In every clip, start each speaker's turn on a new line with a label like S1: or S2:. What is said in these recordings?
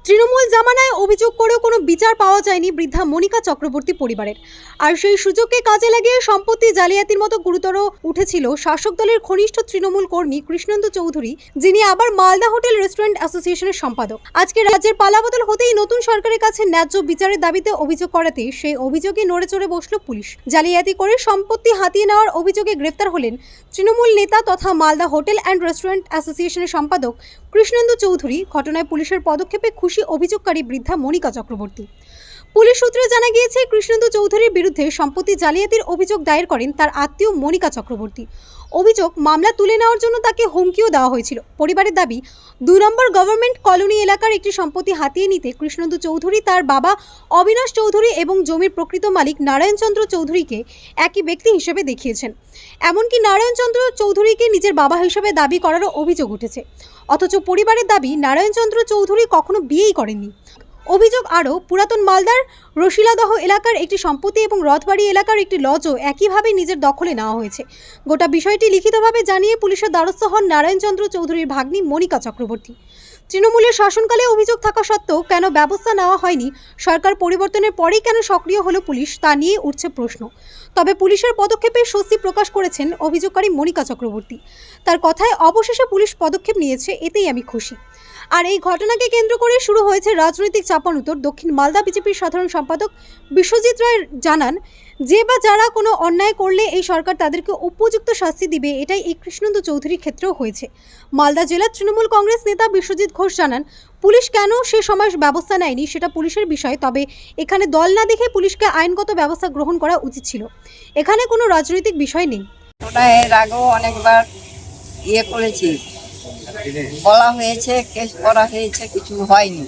S1: তৃণমূল জামানায় অভিযোগ করেও কোনো বিচার পাওয়া যায়নি বৃদ্ধা মনিকা চক্রবর্তী পরিবারের। আর সেই সুযোগকে কাজে লাগিয়ে সম্পত্তি জালিয়াতির মতো গুরুতর উঠেছিল শাসক দলের ঘনিষ্ঠ তৃণমূল কর্মী কৃষ্ণেন্দু চৌধুরী, যিনি আবার মালদা হোটেল রেস্টুরেন্ট অ্যাসোসিয়েশনের সম্পাদক। আজকে রাজ্যের পালাবদল হতেই নতুন সরকারের কাছে ন্যায্য বিচারের দাবিতে অভিযোগ করাতে সেই অভিযোগে নড়ে চড়ে বসল পুলিশ। জালিয়াতি করে সম্পত্তি হাতিয়ে নেওয়ার অভিযোগে গ্রেফতার হলেন তৃণমূল নেতা তথা মালদা হোটেল অ্যান্ড রেস্টুরেন্ট অ্যাসোসিয়েশনের সম্পাদক কৃষ্ণেন্দু চৌধুরী। ঘটনায় পুলিশের পদক্ষেপে খুশি অভিযোগকারী বৃদ্ধা মনিকা চক্রবর্তী। পুলিশ সূত্রে জানা গিয়েছে, কৃষ্ণেন্দু চৌধুরীর বিরুদ্ধে সম্পত্তি জালিয়াতির অভিযোগ দায়ের করেন তার আত্মীয় মনিকা চক্রবর্তী। অভিযোগ, মামলা তুলে নেওয়ার জন্য তাকে হুমকিও দেওয়া হয়েছিল। পরিবারের দাবি, 2 নম্বর গভর্নমেন্ট কলোনি এলাকার একটি সম্পত্তি হাতিয়ে নিতে কৃষ্ণেন্দু চৌধুরী তার বাবা অবিনাশ চৌধুরী এবং জমির প্রকৃত মালিক নারায়ণচন্দ্র চৌধুরীকে একই ব্যক্তি হিসেবে দেখিয়েছেন। এমনকি নারায়ণচন্দ্র চৌধুরীকে নিজের বাবা হিসেবে দাবি করারও অভিযোগ উঠেছে। অথচ পরিবারের দাবি, নারায়ণচন্দ্র চৌধুরী কখনো বিয়েই করেননি। অভিযোগ আরও, পুরাতন মালদার রশিলাদহ এলাকার একটি সম্পত্তি এবং রথবাড়ি এলাকার একটি লজও একইভাবে নিজের দখলে নেওয়া হয়েছে। গোটা বিষয়টি লিখিতভাবে জানিয়ে পুলিশের দ্বারস্থ হন নারায়ণচন্দ্র চৌধুরীর ভাগ্নি মনিকা চক্রবর্তী। তৃণমূলের শাসনকালে অভিযোগ থাকা সত্ত্বেও কেন ব্যবস্থা নেওয়া হয়নি, সরকার পরিবর্তনের পরেই কেন সক্রিয় হলো পুলিশ, তা নিয়ে উঠছে প্রশ্ন। তবে পুলিশের পদক্ষেপে স্বস্তি প্রকাশ করেছেন অভিযোগকারী মনিকা চক্রবর্তী। তার কথায়, অবশেষে পুলিশ পদক্ষেপ নিয়েছে, এতেই আমি খুশি। আর এই ঘটনাকে কেন্দ্র করে শুরু হয়েছে রাজনৈতিক চাপানুতর। দক্ষিণ মালদা বিজেপির সাধারণ সম্পাদক বিশ্বজিৎ রায় জানান, যে বা যারা কোনো অন্যায় করলে এই সরকার তাদেরকে উপযুক্ত শাস্তি দিবে, এটাই এই কৃষ্ণেন্দু চৌধুরীর ক্ষেত্রেও হয়েছে। মালদা জেলার তৃণমূল কংগ্রেস নেতা বিশ্বজিৎ ঘোষ জানান, পুলিশ কেন সে সময় ব্যবস্থা নেয়নি সেটা পুলিশের বিষয়, তবে এখানে দল না দেখে পুলিশকে আইনগত ব্যবস্থা গ্রহণ করা উচিত ছিল। এখানে কোনো রাজনৈতিক বিষয় নেই।
S2: ওটা এর আগেও অনেকবার করেছি, বলা হয়েছে, কেস করা হয়েছে, কিছু হয়নি।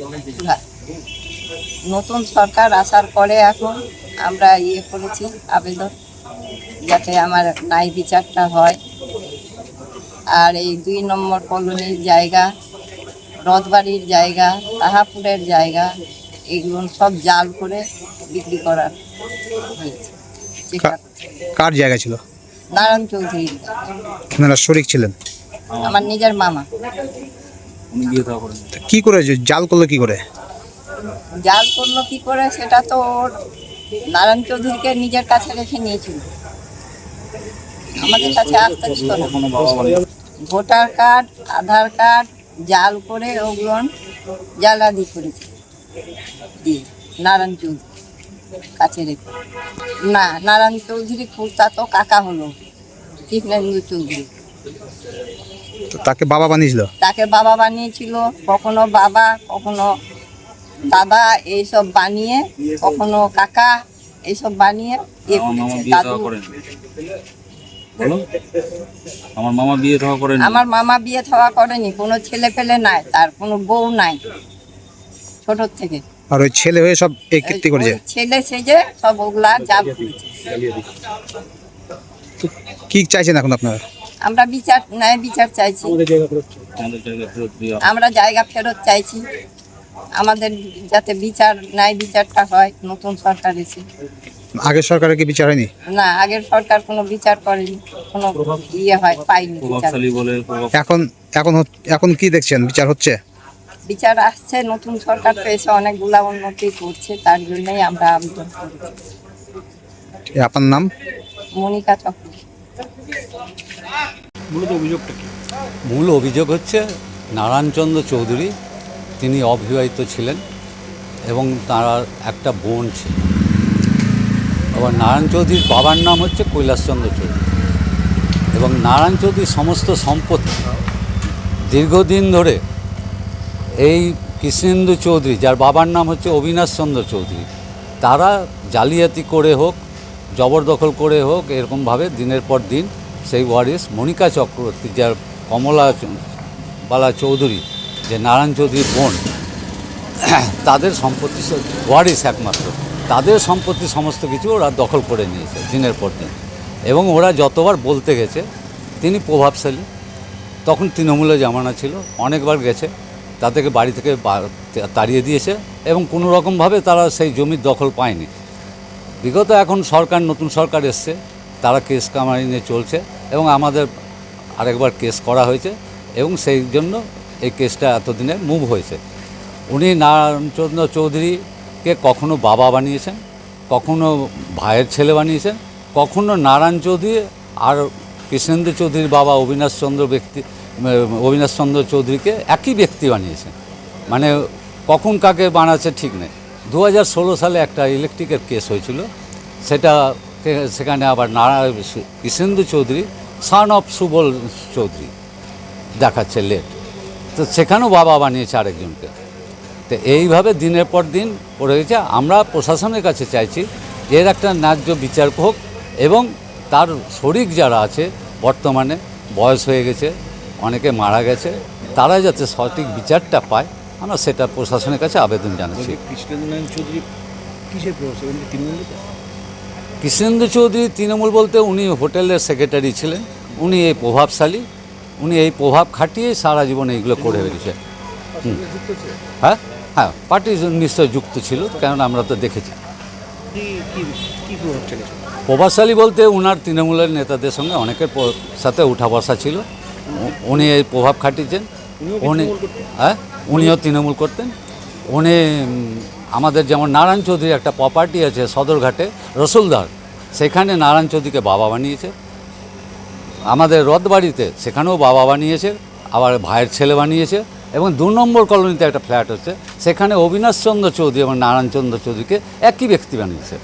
S2: নতুন সরকার আসার পরে এখন আমরা করেছি আবেদন, যাতে আমার ন্যায় বিচারটা হয়। আর এই 2 নম্বর কলোনির জায়গা, রথবাড়ির জায়গা, তাহাপুরের জায়গা, এগুলো সব জাল করে বিক্রি করার হয়েছে।
S3: কার জায়গা ছিল?
S2: নারায়ণ চৌধুরী।
S3: আপনারা শরিক ছিলেন?
S2: আমার নিজের মামা।
S3: কি করে জাল করলো? কি করে
S2: জাল করলো কি করে সেটা তো ওর নারায়ণ চৌধুরীকে নিজের কাছে রেখে নিয়েছিল, আমাদের কাছে আসতে ছিল না। ভোটার কার্ড, আধার কার্ড জাল করে ওগুলো জালাদি করেছে দিয়ে নারায়ণ চৌধুরী কাছে রেখে। না, নারায়ণ চৌধুরী খুঁজতা তো কাকা হলো কৃষ্ণেন্দু চৌধুরী।
S3: তাকে বাবা বানিয়েছিল?
S2: তাকে বাবা বানিয়েছিল, কখনো বাবা, কখনো দাদা, এইসব বানিয়ে, কখনো কাকা, এইসব বানিয়ে
S4: আমার মামা
S2: বিয়ে থাওয়া করেনি, কোনো ছেলে পেলে নাই, তার কোনো বউ নাই ছোট থেকে।
S3: আর ওই ছেলে হয়ে সব এই কীর্তি করেছে?
S2: ছেলে সেজে সব ওগুলা জাল করেছে।
S3: কি চাইছেন এখন আপনারা?
S2: আমরা বিচার, ন্যায় বিচার চাইছি, আমরা জায়গা ফেরত চাইছি। আমাদের যাতে বিচার, ন্যায় বিচারটা হয়। নতুন সরকার এসে,
S3: আগের সরকারের কি বিচার হয়নি?
S2: না, আগের সরকার কোনো বিচার করেনি, কোনো পাইনি বিচার।
S3: এখন এখন এখন কি দেখছেন? বিচার হচ্ছে?
S2: বিচার আসছে, নতুন সরকার তো এসে অনেকগুলা উন্নতি করছে, তার জন্যই আমরা আবেদন করেছি।
S3: আপনার নাম?
S2: মনিকা চক্রবর্তী।
S5: মূল অভিযোগ হচ্ছে নারায়ণচন্দ্র চৌধুরী, তিনি অবিবাহিত ছিলেন এবং তার একটা বোন ছিল। আবার নারায়ণ চৌধুরীর বাবার নাম হচ্ছে কৈলাসচন্দ্র চৌধুরী এবং নারায়ণ চৌধুরীর সমস্ত সম্পত্তি দীর্ঘদিন ধরে এই কৃষ্ণেন্দু চৌধুরী, যার বাবার নাম হচ্ছে অবিনাশ চন্দ্র চৌধুরী, তারা জালিয়াতি করে হোক, জবরদখল করে হোক, এরকমভাবে দিনের পর দিন সেই ওয়ারিস মনিকা চক্রবর্তী, যার কমলা বালা চৌধুরী, যে নারায়ণ চৌধুরীর বোন, তাদের সম্পত্তি ওয়ারিস একমাত্র, তাদের সম্পত্তি সমস্ত কিছু ওরা দখল করে নিয়েছে দিনের পর দিন। এবং ওরা যতবার বলতে গেছে, তিনি প্রভাবশালী, তখন তৃণমূলের জামানা ছিল, অনেকবার গেছে, তাদেরকে বাড়ি থেকে তাড়িয়ে দিয়েছে এবং কোনো রকমভাবে তারা সেই জমির দখল পায়নি। বিগত এখন সরকার, নতুন সরকার এসছে, তারা কেস কামারি নিয়ে চলছে এবং আমাদের আরেকবার কেস করা হয়েছে এবং সেই জন্য এই কেসটা এতদিনে মুভ হয়েছে। উনি নারায়ণচন্দ্র চৌধুরীকে কখনো বাবা বানিয়েছেন, কখনো ভাইয়ের ছেলে বানিয়েছেন, কখনো নারায়ণ চৌধুরী আর কৃষ্ণেন্দু চৌধুরীর বাবা অবিনাশ চন্দ্র চৌধুরীকে একই ব্যক্তি বানিয়েছেন। মানে কখন কাকে বানাচ্ছে ঠিক নেই। 2016 সালে একটা ইলেকট্রিকের কেস হয়েছিল, সেখানে আবার কৃষ্ণেন্দু চৌধুরী সান অফ সুবল চৌধুরী দেখাচ্ছে লেট, তো সেখানেও বাবা বানিয়েছে আরেকজনকে। তো এইভাবে দিনের পর দিন পড়ে গেছে। আমরা প্রশাসনের কাছে চাইছি এর একটা ন্যায্য বিচার হোক, এবং তার শরিক যারা আছে, বর্তমানে বয়স হয়ে গেছে, অনেকে মারা গেছে, তারা যাতে সঠিক বিচারটা পায়, আমরা সেটা প্রশাসনের কাছে আবেদন জানাচ্ছি। কৃষ্ণেন্দু চৌধুরী তৃণমূল বলতে উনি হোটেলের সেক্রেটারি ছিলেন, উনি এই প্রভাবশালী, উনি এই প্রভাব খাটিয়ে সারা জীবন এইগুলো করে বেরিয়েছে। হ্যাঁ হ্যাঁ, পার্টি নিশ্চয়ই যুক্ত ছিল, কারণ আমরা তো দেখেছি। প্রভাবশালী বলতে উনার তৃণমূলের নেতাদের সঙ্গে অনেকের সাথে উঠা বসা ছিল, উনি এই প্রভাব খাটিয়েছেন। উনিও তৃণমূল করতেন। উনি আমাদের যেমন নারায়ণ চৌধুরী একটা প্রপার্টি আছে সদরঘাটে রসুলদার, সেখানে নারায়ণ চৌধুরীকে বাবা বানিয়েছে। আমাদের রথবাড়িতে সেখানেও বাবা বানিয়েছে, আবার ভাইয়ের ছেলে বানিয়েছে। এবং 2 নম্বর কলোনিতে একটা ফ্ল্যাট হচ্ছে, সেখানে অবিনাশ চন্দ্র চৌধুরী এবং নারায়ণ চন্দ্র চৌধুরীকে একই ব্যক্তি বানিয়েছে।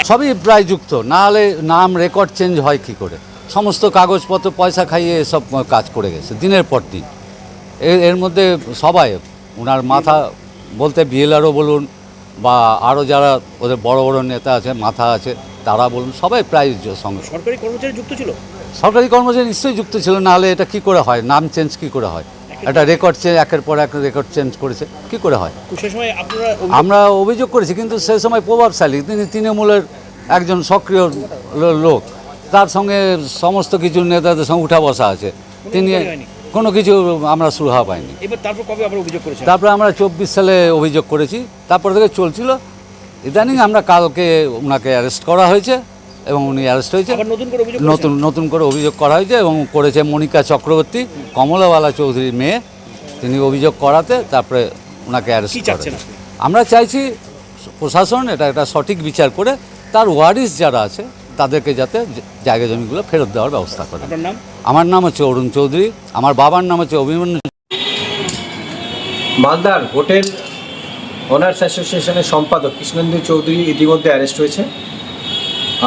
S5: সবই প্রায় যুক্ত, না হলে নাম রেকর্ড চেঞ্জ হয় কী করে? সমস্ত কাগজপত্র পয়সা খাইয়ে এসব কাজ করে গেছে দিনের পর দিন। এর মধ্যে সবাই, ওনার মাথা বলতে বিএলআরও বলুন বা আরও যারা ওদের বড় বড় নেতা আছে, মাথা আছে, তারা বলুন, সবাই প্রায় সঙ্গে।
S4: সরকারি কর্মচারী যুক্ত ছিল?
S5: সরকারি কর্মচারী নিশ্চয়ই যুক্ত ছিল, না হলে এটা কী করে হয়? নাম চেঞ্জ কী করে হয়? একটা রেকর্ড চেঞ্জ, একের পর এক রেকর্ড চেঞ্জ করেছে, কী করে হয়?
S4: সে সময়
S5: আমরা অভিযোগ করেছি, কিন্তু সে সময় প্রভাবশালী, তিনি তৃণমূলের একজন সক্রিয় লোক, তার সঙ্গে সমস্ত কিছু নেতাদের সঙ্গে উঠা বসা আছে, তিনি কোনো কিছু আমরা সুরাহা পাইনি। তারপরে আমরা 24 সালে অভিযোগ করেছি, তারপর থেকে চলছিল। ইদানিং আমরা কালকে ওনাকে অ্যারেস্ট করা হয়েছে এবং উনি অ্যারেস্ট হয়েছে, নতুন করে অভিযোগ করা হয়েছে এবং করেছে মনিকা চক্রবর্তী, কমলাওয়ালা চৌধুরীর মেয়ে, তিনি অভিযোগ করাতে তারপরে ওনাকে অ্যারেস্ট করেছে। আমরা চাইছি প্রশাসন এটা একটা সঠিক বিচার করে তার ওয়ারিস যারা আছে তাদেরকে যাতে জায়গা জমিগুলো ফেরত দেওয়ার ব্যবস্থা করে। আমার নাম হচ্ছে অরুণ চৌধুরী, আমার বাবার নাম হচ্ছে অভিমন্যু।
S6: মালদার হোটেল অনার্স অ্যাসোসিয়েশনের সম্পাদক কৃষ্ণেন্দু চৌধুরী ইতিমধ্যে অ্যারেস্ট হয়েছে।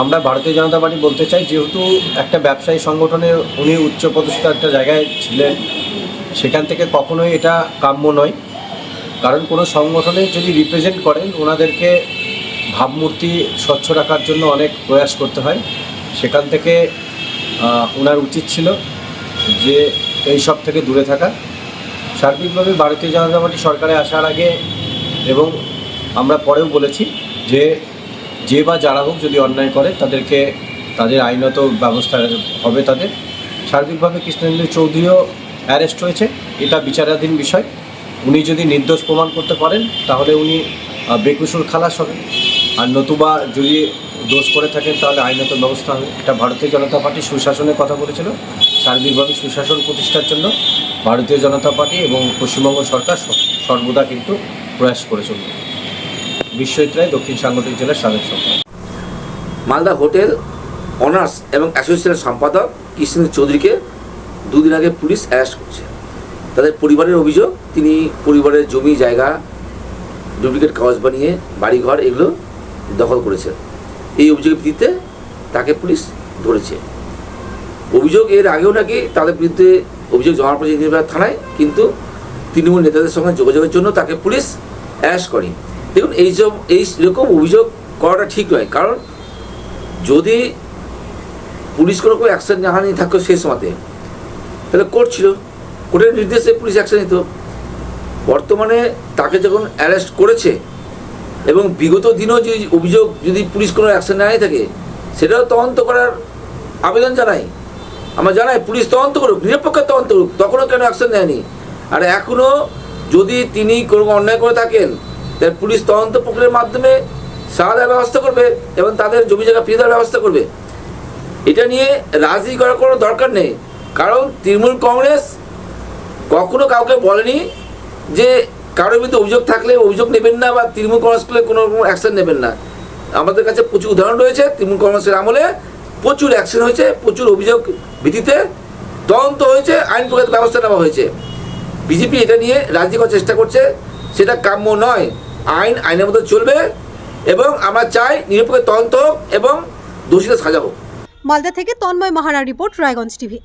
S6: আমরা ভারতীয় জনতা পার্টি বলতে চাই, যেহেতু একটা ব্যবসায়ী সংগঠনে উনি উচ্চপদস্থ একটা জায়গায় ছিলেন, সেখান থেকে কখনোই এটা কাম্য নয়। কারণ কোনো সংগঠনে যদি রিপ্রেজেন্ট করেন, ওনাদেরকে ভাবমূর্তি স্বচ্ছ রাখার জন্য অনেক প্রয়াস করতে হয়। সেখান থেকে ওনার উচিত ছিল যে এই সব থেকে দূরে থাকা। সার্বিকভাবে ভারতীয় জনতা পার্টি সরকারে আসার আগে এবং আমরা পরেও বলেছি যে বা যারা হোক যদি অন্যায় করে তাদেরকে তাদের আইনত ব্যবস্থা হবে তাদের। সার্বিকভাবে কৃষ্ণেন্দু চৌধুরীও অ্যারেস্ট হয়েছে, এটা বিচারাধীন বিষয়। উনি যদি নির্দোষ প্রমাণ করতে পারেন তাহলে উনি বেকসুর খালাস হবেন, আর নতুবা যদি দোষ করে থাকেন তাহলে আইনত ব্যবস্থা হবে। এটা ভারতীয় জনতা পার্টি সুশাসনের কথা বলেছিল। সার্বিকভাবে সুশাসন প্রতিষ্ঠার জন্য ভারতীয় জনতা পার্টি এবং পশ্চিমবঙ্গ সরকার সর্বদা কিন্তু প্রয়াস করে চলবে। বিশ্বজিৎ রায়, দক্ষিণ সাংগঠনিক জেলার সাবেক সম্পাদক।
S7: মালদা হোটেল অনার্স এবং অ্যাসোসিয়েশনের সম্পাদক কৃষ্ণেন্দু চৌধুরীকে 2 দিন আগে পুলিশ অ্যারেস্ট করেছে। তাদের পরিবারের অভিযোগ, তিনি পরিবারের জমি জায়গা ডুপ্লিকেট কাগজ বানিয়ে বাড়িঘর এগুলো দখল করেছেন। এই অভিযোগের ভিত্তিতে তাকে পুলিশ ধরেছে। অভিযোগ এর আগেও নাকি তাদের বিরুদ্ধে অভিযোগ জমা পড়েছে ইন্দিরা থানায়, কিন্তু তৃণমূল নেতাদের সঙ্গে যোগাযোগের জন্য তাকে পুলিশ অ্যারেস্ট করেনি। দেখুন, এইরকম অভিযোগ করাটা ঠিক নয়। কারণ যদি পুলিশ কোনো অ্যাকশন নেওয়া নিয়ে থাকতো সেই সময়তে, তাহলে কোর্ট ছিল, কোর্টের নির্দেশে পুলিশ অ্যাকশন নিত। বর্তমানে তাকে যখন অ্যারেস্ট করেছে এবং বিগত দিনেও যে অভিযোগ যদি পুলিশ কোনো অ্যাকশন নেয় থাকে, সেটাও তদন্ত করার আবেদন জানাই। আমরা জানাই পুলিশ তদন্ত করুক, নিরপেক্ষ তদন্ত করুক, তখনও কেন অ্যাকশন নেয়নি। আর এখনও যদি তিনি কোনো অন্যায় করে থাকেন, তাহলে পুলিশ তদন্ত প্রক্রিয়ার মাধ্যমে সাজা দেওয়ার ব্যবস্থা করবে এবং তাদের জমি জায়গা ফিরে দেওয়ার ব্যবস্থা করবে। এটা নিয়ে রাজনীতি করার কোনো দরকার নেই। কারণ তৃণমূল কংগ্রেস কখনো কাউকে বলেনি যে কারোর বিরুদ্ধে অভিযোগ থাকলে অভিযোগ নেবেন না, বা তৃণমূল কংগ্রেস করলে কোনো রকম অ্যাকশন নেবেন না। আমাদের কাছে প্রচুর উদাহরণ রয়েছে, তৃণমূল কংগ্রেসের আমলে প্রচুর অ্যাকশন হয়েছে, প্রচুর অভিযোগ ভিত্তিতে তদন্ত হয়েছে, আইন প্রকার ব্যবস্থা নেওয়া হয়েছে। বিজেপি এটা নিয়ে রাজ্য করার চেষ্টা করছে, সেটা কাম্য নয়। আইন আইনের মধ্যে চলবে এবং আমরা চাই নিরপেক্ষ তদন্ত হোক এবং দোষীদের সাজা হোক।
S1: মালদা থেকে তন্ময় মাহারার রিপোর্ট, রায়গঞ্জ টিভি।